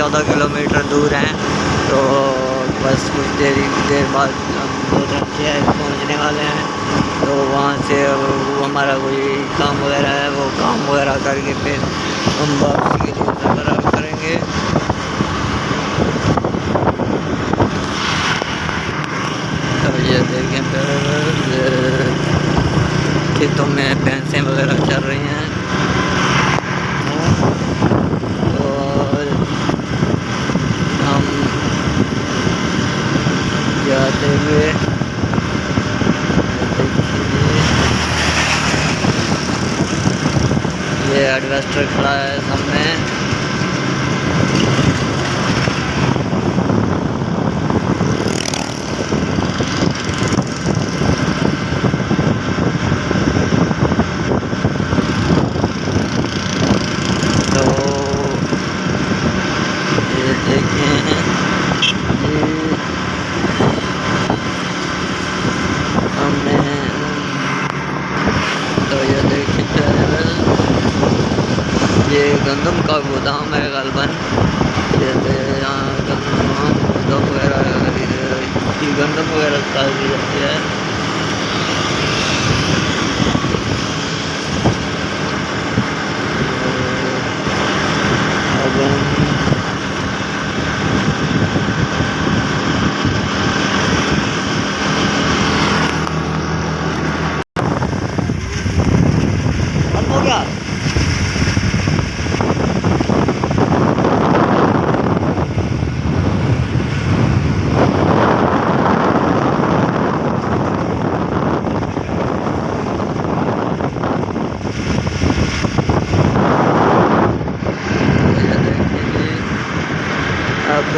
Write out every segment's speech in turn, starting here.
14 kilometre दूर हैं। तो बस कुछ देर बाद हम लोधरा शहर पहुँचने वाले हैं। तो वहाँ से वो हमारा कोई काम वगैरह है, वो काम वगैरह करके फिर हम वापसी के लिए सफ़र करेंगे। तो ये देखें खेतों में भैंसें वगैरह चल रही हैं। और हम जाते हुए ये एडवेस्टर खड़ा है सामने। ये गंदम का गोदाम है गलबन। यहाँ गंदम वगैरह डाली जाती है। अब हो गया। अब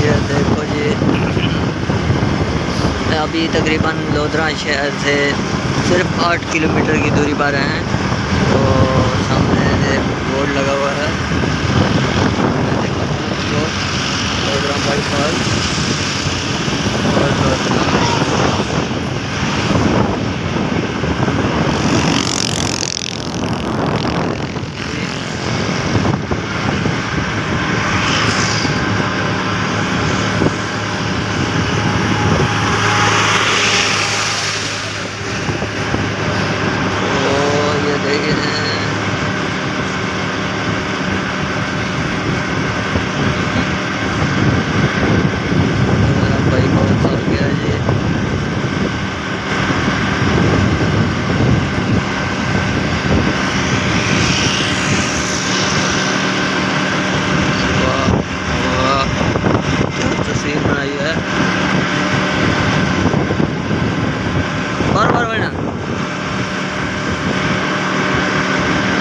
ये देखो जी, अभी तकरीबन लोधरा शहर से सिर्फ 8 किलोमीटर की दूरी पर हैं। तो सामने बोर्ड लगा हुआ है, लोधरा बाईपास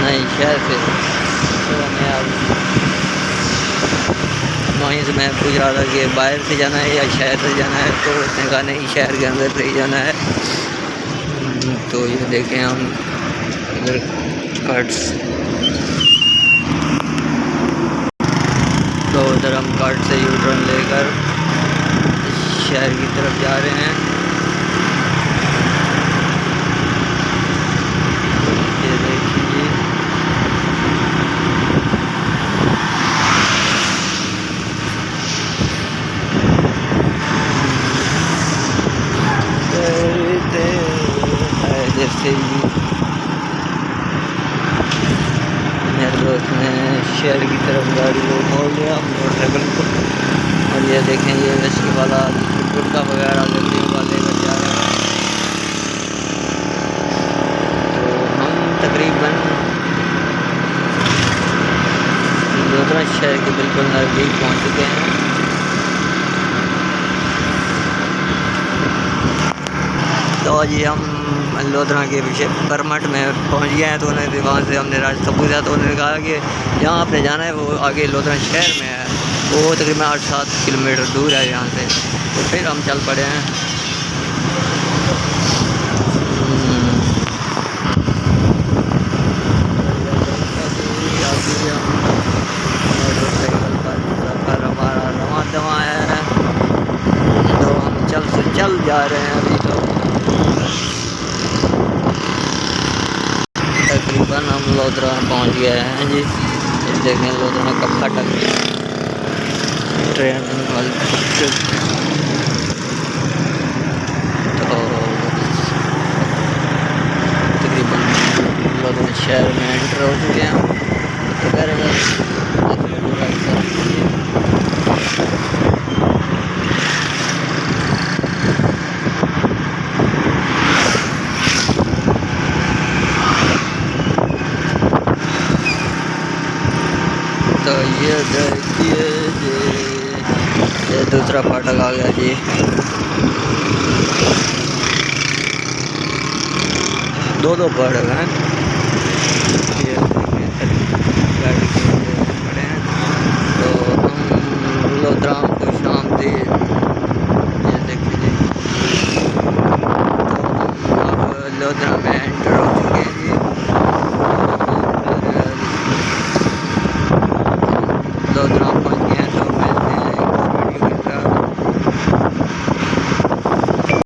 नहीं शहर से। तो मैं अब वहीं से मैं पूछ रहा था कि बाहर से जाना है या शहर से जाना है। तो उसने कहा नहीं, शहर के अंदर से ही जाना है। तो ये देखें हम इधर कट्स, तो उधर हम कट से यू टर्न लेकर शहर की तरफ जा रहे हैं। ये देखिए जैसे ही मेरे दोस्त ने शहर की तरफ गाड़ी को मोड़ लिया, मोटरसाइकिल को। और ये देखें ये रस्सी वाला गुटका वगैरह गंदे वाले लेकर जा रहे हैं। तो हम तकरीबन लोधरा शहर के बिल्कुल नज़दीक पहुंच चुके हैं। तो जी हम लोधरा के पीछे बरमठ में पहुंच गए हैं। तो उन्होंने वहाँ से हमने रास्ता पूछा, तो उन्होंने कहा कि जहाँ आपने जाना है वो आगे लोधरा शहर में है, वो तकरीबन 8-7 किलोमीटर दूर है यहाँ से। तो फिर हम चल पड़े हैं। लोधरा पहुंच गए हैं जी। ये देखें लोधरा का फाटक, ट्रेन वाली तो तकरीबन लोधरा शहर में एंटर हो चुके हैं। तो ये देखिए जी, ये दूसरा फाटक आ गया जी। दो फाटक हैं ये।